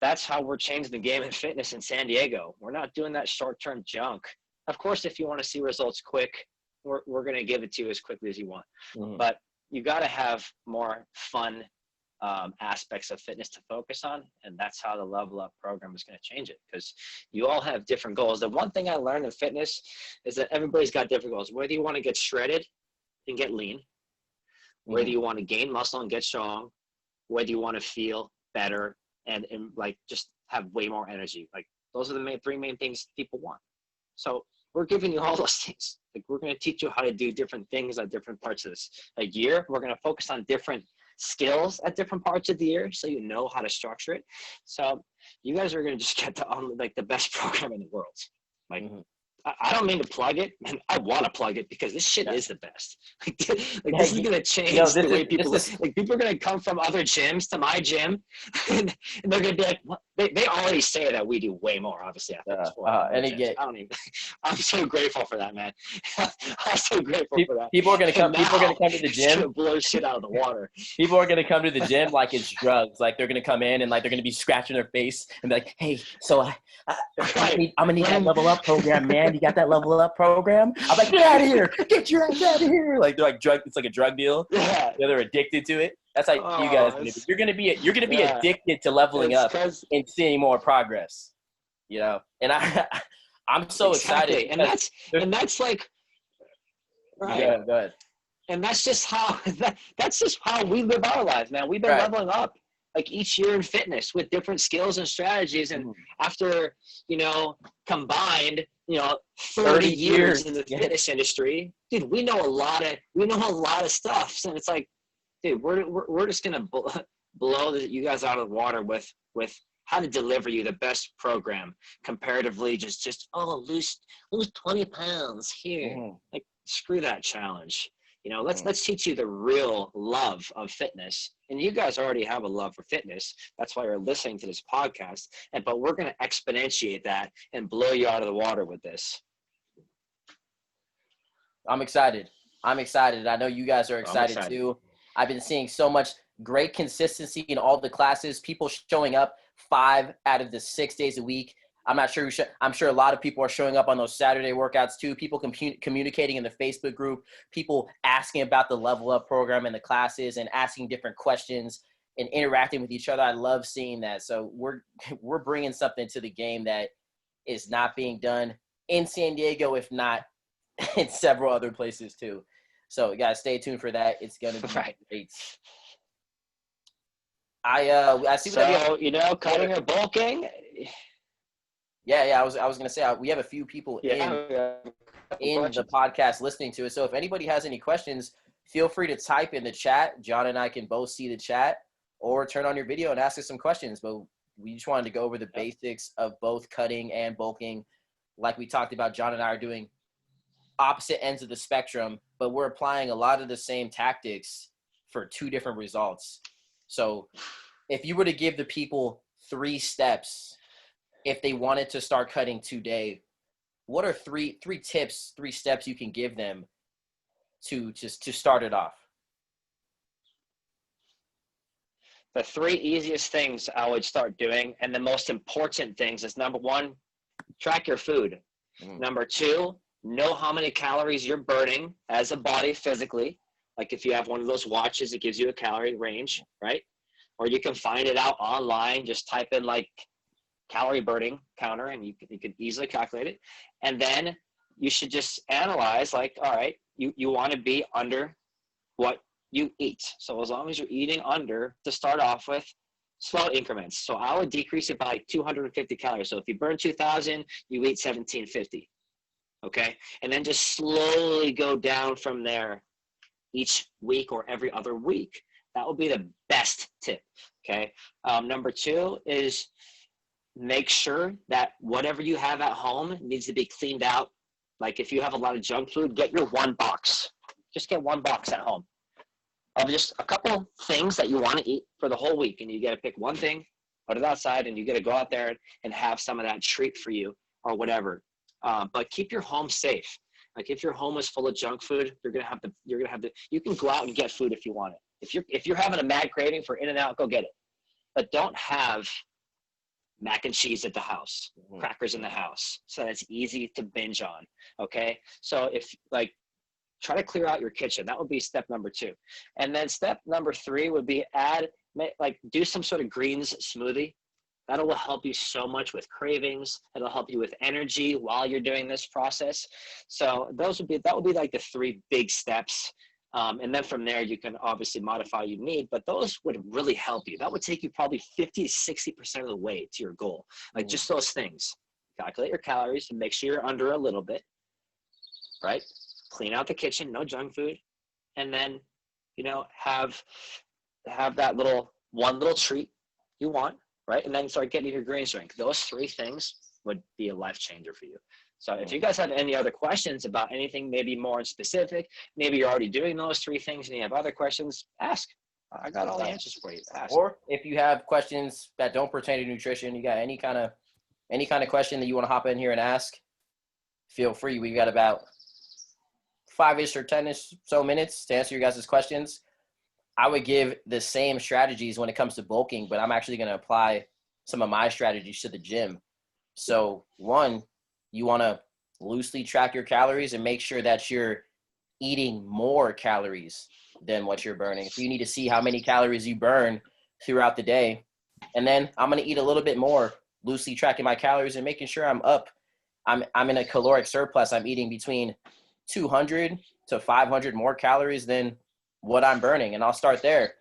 that's how we're changing the game in fitness in San Diego. We're not doing that short-term junk. Of course, if you want to see results quick, we're going to give it to you as quickly as you want. But you got to have more fun aspects of fitness to focus on, and that's how the level up program is going to change it, because you all have different goals. The one thing I learned in fitness is that everybody's got different goals. Whether you want to get shredded and get lean, whether you want to gain muscle and get strong, whether you want to feel better and like just have way more energy. Like those are the three main things people want. So we're giving you all those things. Like we're going to teach you how to do different things at different parts of this year. We're going to focus on different skills at different parts of the year, so you know how to structure it. So you guys are going to just get the best program in the world. Like I don't mean to plug it, and I want to plug it because this shit is the best. This is going to change the way people live. Like people are going to come from other gyms to my gym, and they're going to be like, what? they already say that we do way more, obviously, at fitness sport. And again, I don't even, I'm so grateful for that, man. I'm so grateful for that. People are gonna come. People are gonna come to the It's gym. gonna blow shit out of the water. People are gonna come to the gym like it's drugs. Like they're gonna come in and like they're gonna be scratching their face and be like, "Hey, so I'm gonna need that level up program, man. You got that level up program?" I'm like, "Get out of here! Get your ass out of here!" Like they're like drug. It's like a drug deal. Yeah. They're addicted to it. That's how you guys gonna be. You're gonna be addicted to leveling up and seeing more progress. You know, and I'm so excited. And that's like, right. Go ahead. And that's just how we live our lives, man. We've been leveling up like each year in fitness with different skills and strategies. And after, combined, 30 years in the fitness industry, dude, we know a lot of stuff. And it's like, dude, we're just going to blow you guys out of the water with how to deliver you the best program comparatively. Just lose 20 pounds here. Like, screw that challenge. Let's teach you the real love of fitness. And you guys already have a love for fitness. That's why you're listening to this podcast. But we're going to exponentiate that and blow you out of the water with this. I'm excited. I know you guys are excited too. I've been seeing so much great consistency in all the classes, people showing up 5 out of the 6 days a week. I'm sure a lot of people are showing up on those Saturday workouts too. People communicating in the Facebook group, people asking about the level up program and the classes and asking different questions and interacting with each other. I love seeing that. So we're bringing something to the game that is not being done in San Diego, if not in several other places too. So guys, stay tuned for that. It's going to be great. I see what cutting or bulking. Yeah. I was going to say we have a few people in the podcast listening to it. So if anybody has any questions, feel free to type in the chat. John and I can both see the chat, or turn on your video and ask us some questions. But we just wanted to go over the basics of both cutting and bulking. Like we talked about, John and I are doing opposite ends of the spectrum, but we're applying a lot of the same tactics for 2 different results. So if you were to give the people 3 steps, if they wanted to start cutting today, what are 3 tips, 3 steps you can give them to start it off? The 3 easiest things I would start doing, and the most important things, is number 1, track your food. Number 2, know how many calories you're burning as a body physically. Like if you have one of those watches, it gives you a calorie range, right? Or you can find it out online. Just type in like calorie burning counter and you can easily calculate it. And then you should just analyze, like, all right, you want to be under what you eat. So as long as you're eating under, to start off with, slow increments. So I would decrease it by like 250 calories. So if you burn 2,000, you eat 1,750. Okay. And then just slowly go down from there each week or every other week. That would be the best tip. Okay. Number 2 is make sure that whatever you have at home needs to be cleaned out. Like if you have a lot of junk food, get your 1 box. Just get 1 box at home of just a couple things that you want to eat for the whole week. And you got to pick one thing, put it outside, and you got to go out there and have some of that treat for you or whatever. But keep your home safe. Like if your home is full of junk food, you can go out and get food if you want it. If you're having a mad craving for In-N-Out, go get it. But don't have mac and cheese at the house, crackers in the house, so that's easy to binge on. Okay. So try to clear out your kitchen. That would be step number 2. And then step number 3 would be do some sort of greens smoothie. That will help you so much with cravings. It'll help you with energy while you're doing this process. So that would be like the 3 big steps. And then from there, you can obviously modify you need, but those would really help you. That would take you probably 50 to 60% of the way to your goal. Like just those things. Calculate your calories and make sure you're under a little bit, right? Clean out the kitchen, no junk food. And then, have that one little treat you want, right? And then start getting your greens drink. Those 3 things would be a life changer for you. So if you guys have any other questions about anything, maybe more in specific, maybe you're already doing those 3 things and you have other questions, ask. I got all the answers for you. Ask. Or if you have questions that don't pertain to nutrition, you got any kind of question that you want to hop in here and ask, feel free. We got about 5-ish or 10-ish so minutes to answer your guys' questions. I would give the same strategies when it comes to bulking, but I'm actually going to apply some of my strategies to the gym. So one, you want to loosely track your calories and make sure that you're eating more calories than what you're burning. So you need to see how many calories you burn throughout the day. And then I'm going to eat a little bit more, loosely tracking my calories and making sure I'm up. I'm in a caloric surplus. I'm eating between 200 to 500 more calories than what I'm burning. And I'll start there.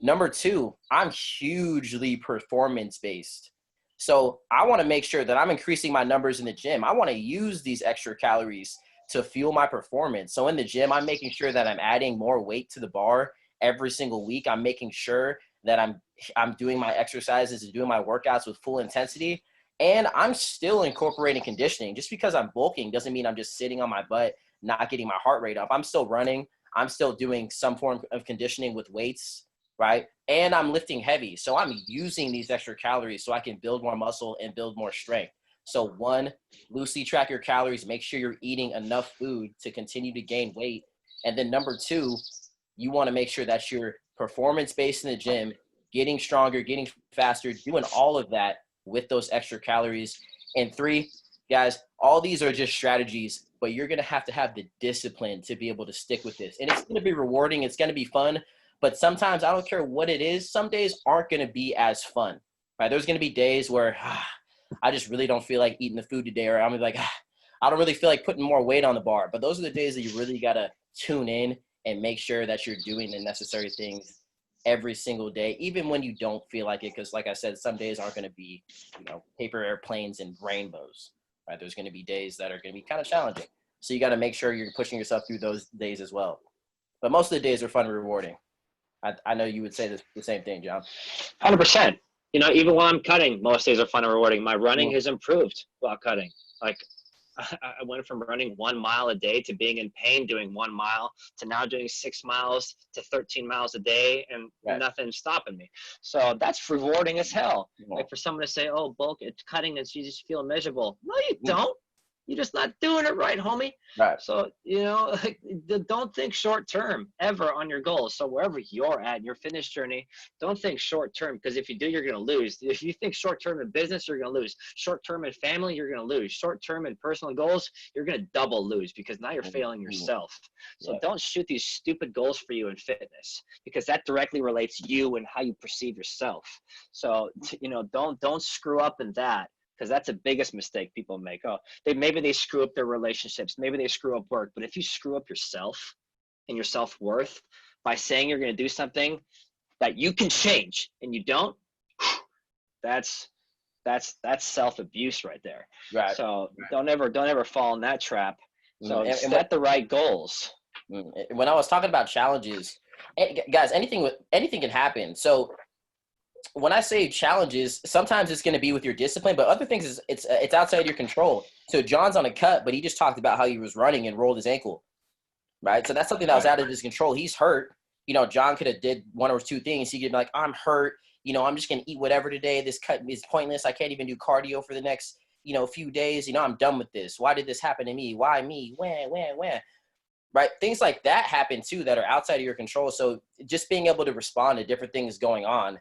Number two, I'm hugely performance based. So I want to make sure that I'm increasing my numbers in the gym. I want to use these extra calories to fuel my performance. So in the gym, I'm making sure that I'm adding more weight to the bar every single week. I'm making sure that I'm doing my exercises and doing my workouts with full intensity. And I'm still incorporating conditioning. Just because I'm bulking doesn't mean I'm just sitting on my butt, not getting my heart rate up. I'm still running. I'm still doing some form of conditioning with weights, right? And I'm lifting heavy. So I'm using these extra calories so I can build more muscle and build more strength. So one, loosely track your calories. Make sure you're eating enough food to continue to gain weight. And then number two, you want to make sure that you're performance-based in the gym, getting stronger, getting faster, doing all of that with those extra calories. And three, guys, all these are just strategies, but you're going to have the discipline to be able to stick with this. And it's going to be rewarding. It's going to be fun. But sometimes, I don't care what it is, some days aren't going to be as fun, right? There's going to be days where I just really don't feel like eating the food today, or I'm gonna be like, I don't really feel like putting more weight on the bar. But those are the days that you really got to tune in and make sure that you're doing the necessary things every single day, even when you don't feel like it. Because like I said, some days aren't going to be, paper airplanes and rainbows, right? There's going to be days that are going to be kind of challenging. So you got to make sure you're pushing yourself through those days as well. But most of the days are fun and rewarding. I know you would say the same thing, John. 100%. Even while I'm cutting, most days are fun and rewarding. My running has improved while cutting. Like, I went from running 1 mile a day to being in pain doing 1 mile to now doing 6 miles to 13 miles a day, and nothing's stopping me. So that's rewarding as hell. Like, for someone to say, oh, bulk, it's cutting, and you just feel miserable. No, you don't. You're just not doing it right, homie. Right. So, don't think short term ever on your goals. So wherever you're at in your fitness journey, don't think short term, because if you do, you're going to lose. If you think short term in business, you're going to lose. Short term in family, you're going to lose. Short term in personal goals, you're going to double lose, because now you're failing yourself. So don't shoot these stupid goals for you in fitness, because that directly relates you and how you perceive yourself. So, don't screw up in that. Because that's the biggest mistake people make. Maybe they screw up their relationships. Maybe they screw up work. But if you screw up yourself and your self-worth by saying you're going to do something that you can change and you don't, that's self-abuse right there. Right. So don't ever fall in that trap. So set the right goals. When I was talking about challenges, guys, anything can happen. So when I say challenges, sometimes it's going to be with your discipline, but other things it's outside your control. So John's on a cut, but he just talked about how he was running and rolled his ankle, right? So that's something that was out of his control. He's hurt. John could have did one or two things. He could be like, I'm hurt. I'm just going to eat whatever today. This cut is pointless. I can't even do cardio for the next, few days. I'm done with this. Why did this happen to me? Why me? When? Right? Things like that happen too that are outside of your control. So just being able to respond to different things going on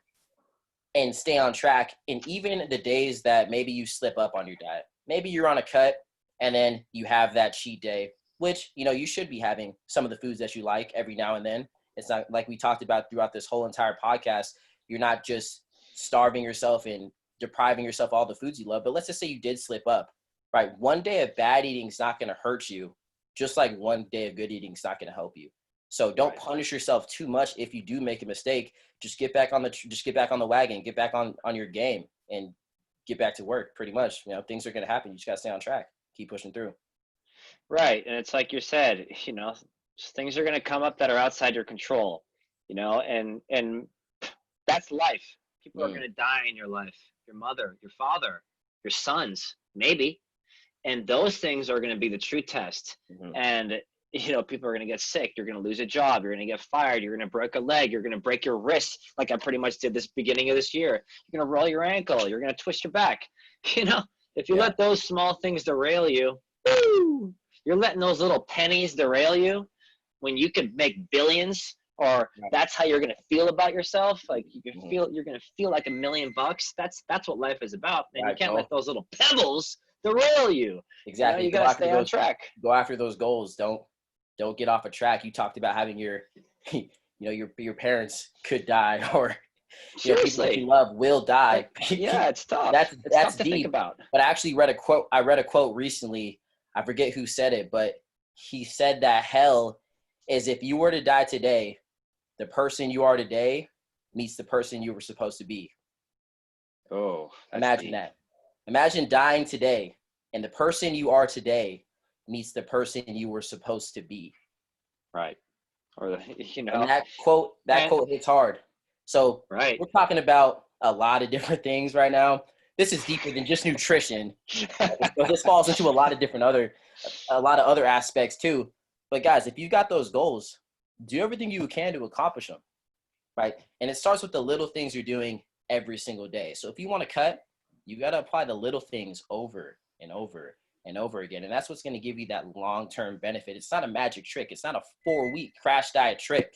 and stay on track. And even the days that maybe you slip up on your diet, maybe you're on a cut and then you have that cheat day, which, you should be having some of the foods that you like every now and then. It's not like we talked about throughout this whole entire podcast. You're not just starving yourself and depriving yourself all the foods you love, but let's just say you did slip up, right? One day of bad eating is not going to hurt you, just like one day of good eating is not going to help you. So don't punish yourself too much if you do make a mistake. Just get back on the wagon, get back on your game, and get back to work. Pretty much, things are going to happen. You just got to stay on track, keep pushing through. Right, and it's like you said, things are going to come up that are outside your control, and that's life. People are going to die in your life. Your mother, your father, your sons, maybe, and those things are going to be the true test. And people are going to get sick. You're going to lose a job. You're going to get fired. You're going to break a leg. You're going to break your wrist, like I pretty much did this beginning of this year. You're going to roll your ankle. You're going to twist your back. If you let those small things derail you, you're letting those little pennies derail you when you could make billions, or that's how you're going to feel about yourself. Like you're going to feel like $1 million. That's what life is about. And you can't let those little pebbles derail you. Exactly. You got to stay on track. Go after those goals. Don't get off a track. You talked about having your parents could die, or people that you love will die. Yeah, it's tough. That's tough to deep. think about. But I actually read a quote. I read a quote recently. I forget who said it, but he said that hell is if you were to die today, the person you are today meets the person you were supposed to be. Oh, imagine deep. That. Imagine dying today, and the person you are today meets the person you were supposed to be. Right. Or And that quote hits hard. So we're talking about a lot of different things right now. This is deeper than just nutrition. This falls into a lot of other aspects too. But guys, if you got those goals, do everything you can to accomplish them, right? And it starts with the little things you're doing every single day. So if you want to cut, you got to apply the little things over and over and over again. And that's what's going to give you that long-term benefit. It's not a magic trick. It's not a 4-week crash diet trick,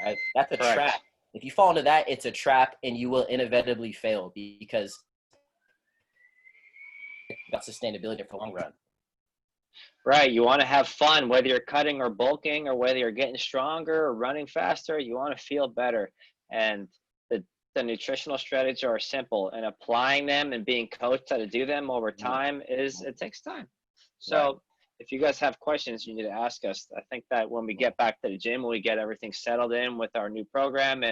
right? That's a trap. If you fall into that, it's a trap, and you will inevitably fail because that's sustainability for the long run. Right. You want to have fun, whether you're cutting or bulking, or whether you're getting stronger or running faster. You want to feel better. And the nutritional strategies are simple, and applying them and being coached how to do them over time it takes time. So if you guys have questions, you need to ask us. I think that when we get back to the gym, when we get everything settled in with our new program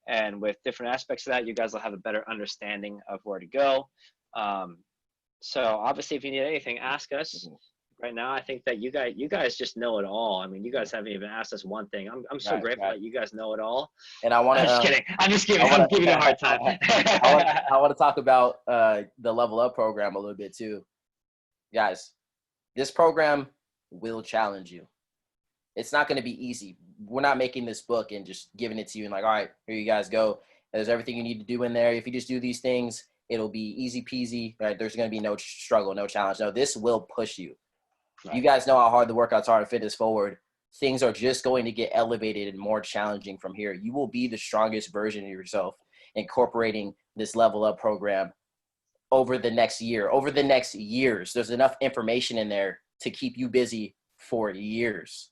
and with different aspects of that, you guys will have a better understanding of where to go. So obviously, if you need anything, ask us. Right now, I think that you guys just know it all. I mean, you guys haven't even asked us one thing. I'm so grateful that you guys know it all. And I want to. I'm just kidding. I'm giving you a hard time. I want to talk about the Level Up program a little bit too, guys. This program will challenge you. It's not going to be easy. We're not making this book and just giving it to you and like, all right, here you guys go. There's everything you need to do in there. If you just do these things, it'll be easy peasy. Right? There's going to be no struggle, no challenge. No, this will push you. Right. You guys know how hard the workouts are in Fitness Forward. Things are just going to get elevated and more challenging from here. You will be the strongest version of yourself incorporating this Level Up program over the next year, over the next years. There's enough information in there to keep you busy for years.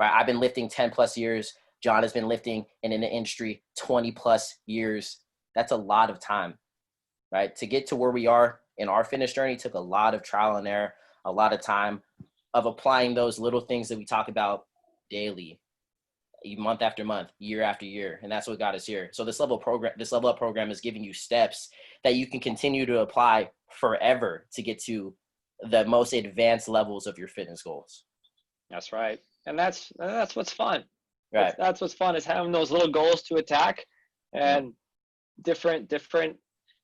Right? I've been lifting 10 plus years. Jon has been lifting and in the industry 20 plus years. That's a lot of time, right? To get to where we are in our fitness journey took a lot of trial and error, a lot of time of applying those little things that we talk about daily, month after month, year after year. And that's what got us here. So this Level Up program is giving you steps that you can continue to apply forever to get to the most advanced levels of your fitness goals. That's right. And that's what's fun. Right. That's what's fun, is having those little goals to attack and different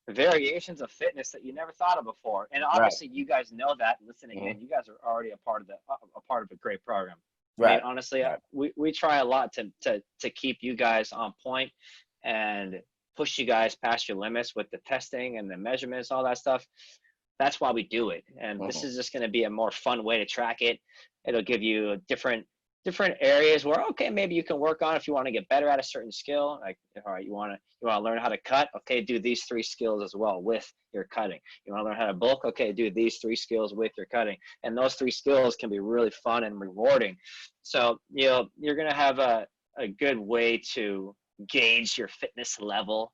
variations of fitness that you never thought of before. And obviously you guys know that listening in, you guys are already a part of a great program. Right. I mean, honestly, we try a lot to keep you guys on point and push you guys past your limits with the testing and the measurements, all that stuff. That's why we do it. And this is just going to be a more fun way to track it. It'll give you different areas where, okay, maybe you can work on if you want to get better at a certain skill. Like, all right, you want to learn how to cut? Okay, do these 3 skills as well with your cutting. You want to learn how to bulk? Okay, do these 3 skills with your cutting. And those 3 skills can be really fun and rewarding. So, you're going to have a good way to gauge your fitness level,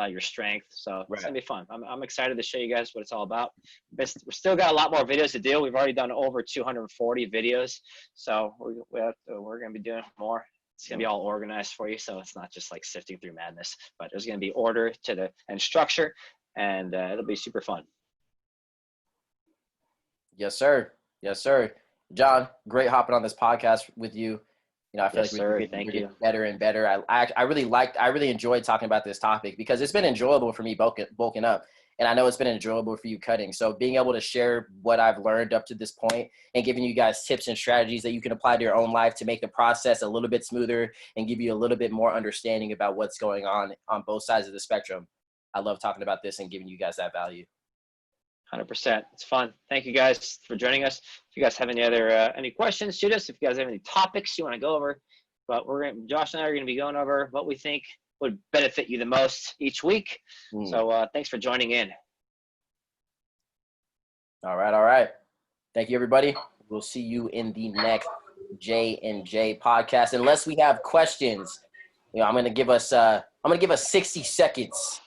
your strength. So it's going to be fun. I'm excited to show you guys what it's all about. We've still got a lot more videos to do. We've already done over 240 videos. So we're going to be doing more. It's going to be all organized for you. So it's not just like sifting through madness, but there's going to be order and structure, and it'll be super fun. Yes, sir. Yes, sir. Jon, great hopping on this podcast with you. I feel we're getting better and better. I really enjoyed talking about this topic because it's been enjoyable for me bulking up. And I know it's been enjoyable for you cutting. So being able to share what I've learned up to this point and giving you guys tips and strategies that you can apply to your own life to make the process a little bit smoother and give you a little bit more understanding about what's going on both sides of the spectrum. I love talking about this and giving you guys that value. 100%. It's fun. Thank you guys for joining us. If you guys have any questions, shoot us. If you guys have any topics you want to go over, but Josh and I are going to be going over what we think would benefit you the most each week. So thanks for joining in. All right. Thank you, everybody. We'll see you in the next J&J podcast. Unless we have questions, I'm going to give us 60 seconds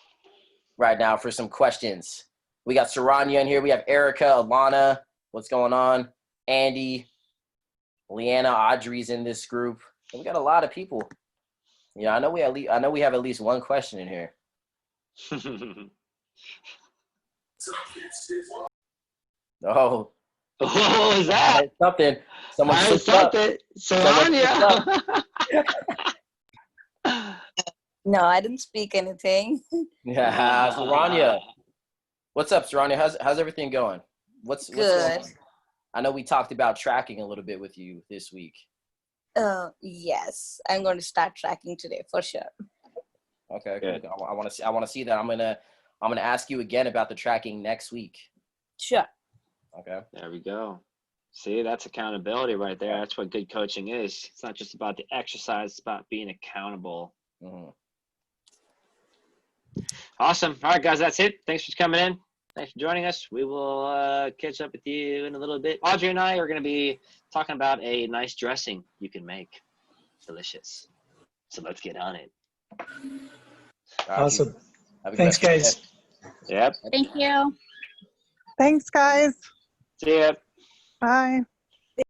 right now for some questions. We got Saranya in here. We have Erica, Alana. What's going on? Andy, Leanna, Audrey's in this group. We got a lot of people. I know we have at least one question in here. Oh. What was that? Something. Someone slipped up. Saranya. No, I didn't speak anything. Yeah, Saranya. What's up, Saranya? How's everything going? What's Good. Going on? I know we talked about tracking a little bit with you this week. Yes, I'm going to start tracking today for sure. Okay, good. I want to see that. I'm gonna ask you again about the tracking next week. Sure. Okay. There we go. See, that's accountability right there. That's what good coaching is. It's not just about the exercise; it's about being accountable. Mm-hmm. Awesome. All right, guys, that's it. Thanks for coming in. Thanks for joining us. We will catch up with you in a little bit. Audrey and I are going to be talking about a nice dressing you can make. Delicious. So let's get on it. Awesome. Thanks, guys. Yep. Thank you. Thanks, guys. See ya. Bye.